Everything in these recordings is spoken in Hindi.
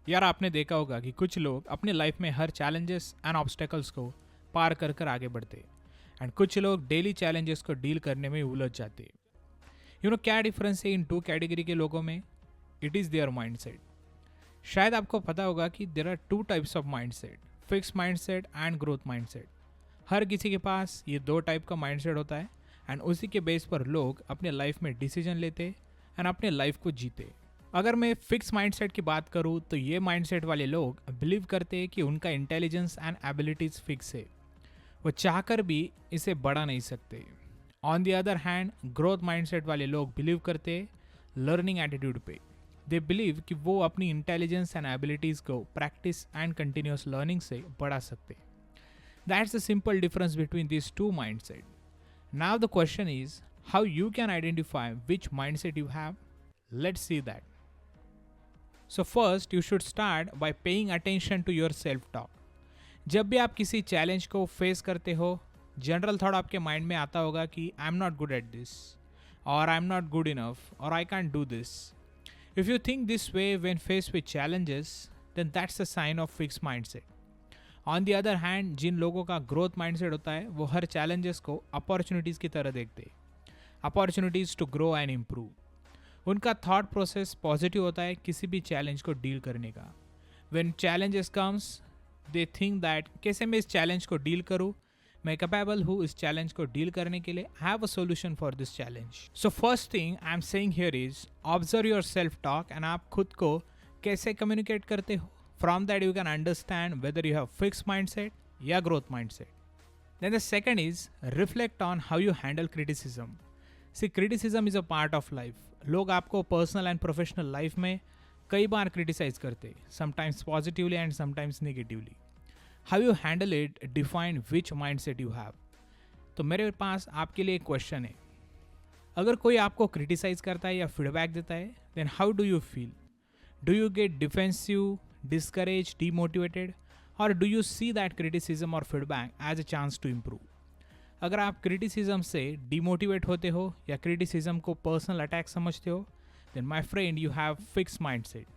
यार आपने देखा होगा कि कुछ लोग अपने लाइफ में हर चैलेंजेस एंड ऑब्स्टेकल्स को पार कर कर आगे बढ़ते एंड कुछ लोग डेली चैलेंजेस को डील करने में उलझ जाते। क्या डिफरेंस है इन टू कैटेगरी के लोगों में? It is their mindset. शायद आपको पता होगा कि there are two types of mindset, fix mindset and growth mindset. हर किसी के पास ये दो टाइप का माइंडसेट होता है एंड उसी के बेस पर लोग अपने लाइफ में डिसीजन लेते एंड अपने लाइफ को जीते। अगर मैं फिक्स माइंडसेट की बात करूँ तो ये माइंडसेट वाले लोग बिलीव करते हैं कि उनका इंटेलिजेंस एंड एबिलिटीज फिक्स है, वो चाहकर भी इसे बढ़ा नहीं सकते। On the other hand growth mindset वाले लोग बिलीव करते लर्निंग एटीट्यूड पे। दे बिलीव कि वो अपनी इंटेलिजेंस एंड एबिलिटीज़ को प्रैक्टिस एंड कंटिन्यूस लर्निंग से बढ़ा सकते। That's the simple difference between this two mindset. Now the question is how you can identify which mindset you have. Let's see that. So first you should start by paying attention to your self talk. जब भी आप किसी चैलेंज को फेस करते हो, जनरल थॉट आपके माइंड में आता होगा कि I am not good at this, और I am not good enough, और I can't do this. If you think this way when face with challenges, then that's a sign of fix mindset. On the other hand जिन लोगों का ग्रोथ माइंडसेट होता है वो हर चैलेंजेस को अपॉर्चुनिटीज़ की तरह देखते, opportunities to grow and improve. उनका थॉट प्रोसेस पॉजिटिव होता है किसी भी चैलेंज को डील करने का। When challenges comes they think that कैसे मैं इस चैलेंज को डील करूँ, मैं कैपेबल हूँ इस चैलेंज को डील करने के लिए, have a solution for this challenge. So first thing I am saying here is observe your self talk and आप खुद को कैसे कम्युनिकेट करते हो। From that you can understand whether you have fix mindset या growth mindset. Then the second is reflect on how you handle criticism. See criticism is a part of life. लोग आपको पर्सनल एंड प्रोफेशनल लाइफ में कई बार क्रिटिसाइज करते, sometimes positively and sometimes negatively. How you handle it define which mindset you have. तो मेरे पास आपके लिए एक क्वेश्चन है, अगर कोई आपको क्रिटिसाइज करता है या फीडबैक देता है, then how do you feel? Do you get defensive, discourage, demotivated, और do you see that criticism और feedback as a chance to improve? अगर आप क्रिटिसिज्म से डिमोटिवेट होते हो या क्रिटिसिज्म को पर्सनल अटैक समझते हो, then my friend you have fix mindset.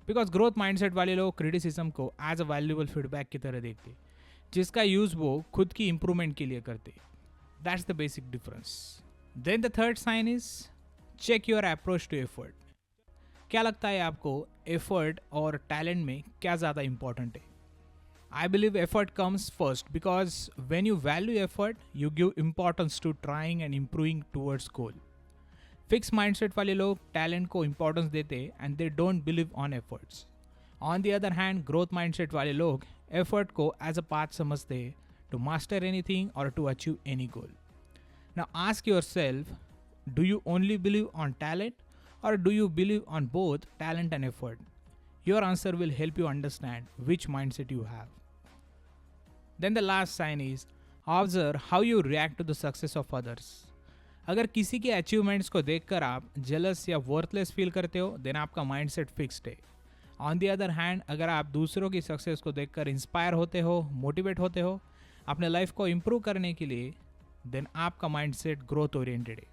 Because growth mindset वाले लोग क्रिटिसिज्म को एज अ वैल्यूएबल फीडबैक की तरह देखते, जिसका यूज वो खुद की इंप्रूवमेंट के लिए करते। That's the basic difference. Then the third sign is check your approach to effort. क्या लगता है आपको, एफर्ट और टैलेंट में क्या ज़्यादा इंपॉर्टेंट है? I believe effort comes first because when you value effort, you give importance to trying and improving towards goal. Fixed mindset वाले लोग talent को importance देते and they don't believe on efforts. On the other hand, growth mindset वाले लोग effort को as a path समझते to master anything or to achieve any goal. Now ask yourself, do you only believe on talent or do you believe on both talent and effort? Your answer will help you understand which mindset you have. Then the last sign is observe how you react to the success of others. अगर किसी के अचीवमेंट्स को देखकर आप जेलस या वर्थलेस फील करते हो, देन आपका माइंडसेट फिक्स्ड है। ऑन द अदर हैंड अगर आप दूसरों की सक्सेस को देखकर इंस्पायर होते हो, मोटिवेट होते हो अपने लाइफ को इम्प्रूव करने के लिए, देन आपका माइंडसेट ग्रोथ ओरिएंटेड है।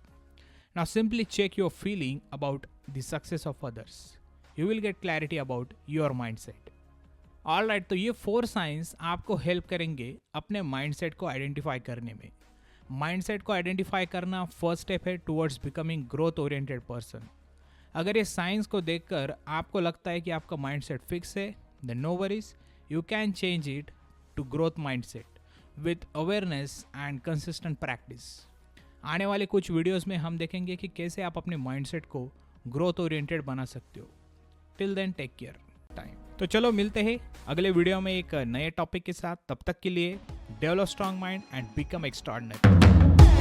Now simply check your feeling about the success of others. You will get clarity about your mindset. Alright, तो ये 4 साइंस आपको हेल्प करेंगे अपने माइंडसेट को आइडेंटिफाई करने में। माइंडसेट को आइडेंटिफाई करना फर्स्ट स्टेप है towards becoming growth oriented person. अगर ये साइंस को देखकर आपको लगता है कि आपका माइंडसेट फिक्स है, then no worries, you can change it to growth mindset with awareness and consistent practice. आने वाले कुछ वीडियोस में हम देखेंगे कि कैसे आप अपने माइंडसेट को ग्रोथ ओरिएंटेड बना सकते हो। Till then take care time. तो चलो मिलते हैं अगले वीडियो में एक नए टॉपिक के साथ। तब तक के लिए develop strong mind and become extraordinary.